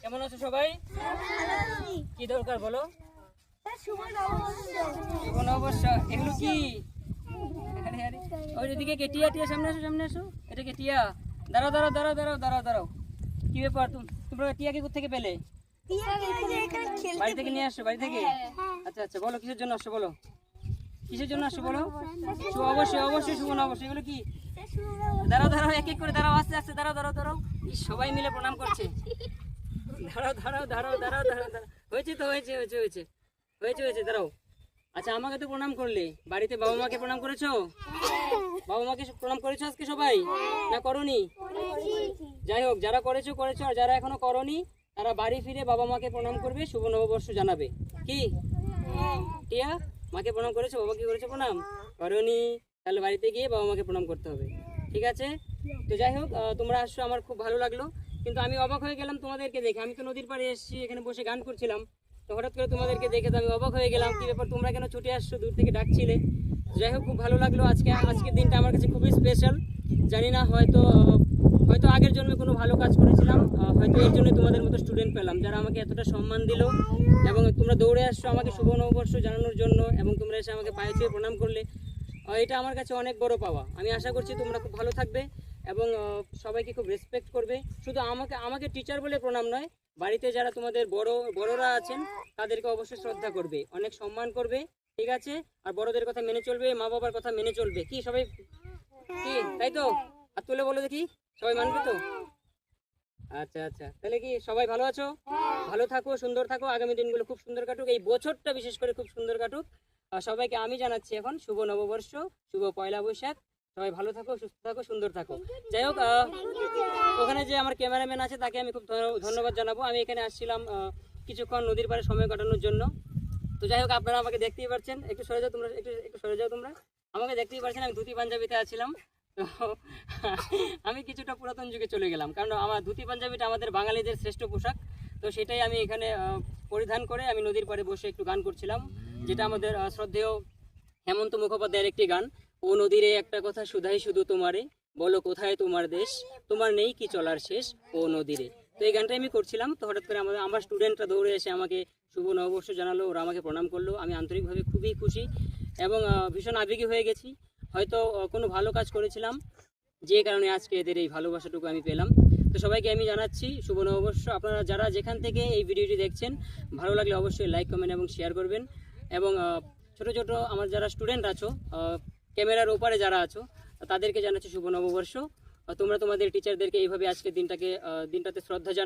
কেমন আছো সবাই? কি দরকার বলো? শুভ নববর্ষ। এগুলো কি? আরে আরে, ওই দিকে কে? টিয়া টিয়া, সামনে আসো সামনে আসো। এটা কে টিয়া? দাঁড়াও দাঁড়াও দাঁড়াও দাঁড়াও দাঁড়াও দাঁড়াও। কি ব্যাপার, তোমরা টিয়াকে কোথা থেকে পেলে? বাড়ি থেকে নিয়ে আসছো? বাড়ি থেকে? আচ্ছা আচ্ছা, বলো কিসের জন্য আসছো বলো। কিসের জন্য আসছো বলো? অবশ্যই অবশ্যই শুভ নববর্ষ। এগুলো কি? দাঁড়াও দাঁড়াও, এক এক করে দাঁড়াও, আস্তে আস্তে দাঁড়াও দাঁড়াও দাঁড়াও। সবাই মিলে প্রণাম করছে। দাঁড়াও দাঁড়াও দাঁড়াও দাঁড়াও দাঁড়াও দাঁড়াও। হয়েছে তো, হয়েছে হয়েছে হয়েছে হয়েছে হয়েছে, দাঁড়াও। আচ্ছা, আমাকে তো প্রণাম করলে, বাড়িতে বাবা মাকে প্রণাম করেছো? বাবা মাকে প্রণাম করেছো আজকে সবাই, না করনি? যাই হোক, যারা করেছো করেছো, আর যারা এখনো করনি তারা বাড়ি ফিরে বাবা মাকে প্রণাম করবে, শুভ নববর্ষ জানাবে। কি টিয়া, মাকে প্রণাম করেছো? বাবাকে করেছো প্রণাম? করনি? তাহলে বাড়িতে গিয়ে বাবা মাকে প্রণাম করতে হবে, ঠিক আছে? তো যাই হোক, তোমরা আসছো, আমার খুব ভালো লাগলো। কিন্তু আমি অবাক হয়ে গেলাম তোমাদেরকে দেখে। আমি তো নদীর পাড়ে এসেছি, এখানে বসে গান করছিলাম, তো হঠাৎ করে তোমাদেরকে দেখে তো আমি অবাক হয়ে গেলাম। কি ব্যাপার, তোমরা কেন ছুটে আসছো, দূর থেকে ডাকছিলে? যাই হোক, খুব ভালো লাগলো। আজকের দিনটা আমার কাছে খুবই স্পেশাল। জানি না, হয়তো হয়তো আগের জন্মে কোনো ভালো কাজ করেছিলাম, হয়তো এর জন্য তোমাদের মতো স্টুডেন্ট পেলাম যারা আমাকে এতটা সম্মান দিল, এবং তোমরা দৌড়ে আসছো আমাকে শুভ নববর্ষ জানানোর জন্য, এবং তোমরা এসে আমাকে পায়ে ছুঁয়ে প্রণাম করলে। এটা আমার কাছে অনেক বড় পাওয়া। আমি আশা করছি তোমরা খুব ভালো থাকবে এবং সবাইকে খুব রেসপেক্ট করবে। শুধু আমাকে টিচার বলে প্রণাম নয়, বাড়িতে যারা তোমাদের বড়রা আছেন তাদেরকে অবশ্যই শ্রদ্ধা করবে, অনেক সম্মান করবে, ঠিক আছে? আর বড়দের কথা মেনে চলবে, মা বাবার কথা মেনে চলবে। কি সবাই কি তাই তো? আর তুলে বলো দেখি, সবাই মানবে তো? আচ্ছা আচ্ছা, তাহলে কি সবাই ভালো আছো? ভালো থাকো, সুন্দর থাকো, আগামী দিনগুলো খুব সুন্দর কাটুক, এই বছরটা বিশেষ করে খুব সুন্দর কাটুক। আর সবাইকে আমি জানাচ্ছি এখন শুভ নববর্ষ, শুভ পয়লা বৈশাখ। সবাই ভালো থাকো, সুস্থ থাকো, সুন্দর থাকো। যাই হোক, ওখানে যে আমার ক্যামেরাম্যান আছে তাকে আমি খুব ধন্যবাদ জানাবো। আমি এখানে আসছিলাম কিছুক্ষণ নদীর পাড়ে সময় কাটানোর জন্য। তো যাই হোক, আপনারা আমাকে দেখতেই পাচ্ছেন। একটু সরে যাও তোমরা, একটু সরে যাও তোমরা। আমাকে দেখতেই পাচ্ছেন, আমি ধুতি পাঞ্জাবিতে আছিলাম। তো আমি কিছুটা পুরাতন যুগে চলে গেলাম, কারণ আমার ধুতি পাঞ্জাবিটা আমাদের বাঙালিদের শ্রেষ্ঠ পোশাক। তো সেটাই আমি এখানে পরিধান করে আমি নদীর পাড়ে বসে একটু গান করছিলাম, যেটা আমাদের শ্রদ্ধেয় হেমন্ত মুখোপাধ্যায়ের একটি গান। ও নদীরে একটা কথা শুধাই শুধু তোমারে, বলো কোথায় তোমার দেশ, তোমার নেই কি চলার শেষ ও নদীরে। তো এই গানটাই আমি করছিলাম। তো হঠাৎ করে আমার স্টুডেন্টরা দৌড়ে এসে আমাকে শুভ নববর্ষ জানালো, ওরা আমাকে প্রণাম করলো। আমি আন্তরিকভাবে খুবই খুশি এবং ভীষণ আবেগী হয়ে গেছি। হয়তো কোনো ভালো কাজ করেছিলাম, যে কারণে আজকে এদের এই ভালোবাসাটুকু আমি পেলাম। তো সবাইকে আমি জানাচ্ছি শুভ নববর্ষ। আপনারা যারা যেখান থেকে এই ভিডিওটি দেখছেন, ভালো লাগলে অবশ্যই লাইক, কমেন্ট এবং শেয়ার করবেন। এবং ছোট ছোট আমার যারা স্টুডেন্ট আছো, ক্যামেরার ওপারে যারা আছো, তাদেরকে জানাচ্ছি শুভ নববর্ষ। তোমরা তোমাদের টিচারদেরকে এইভাবে আজকের দিনটাতে শ্রদ্ধা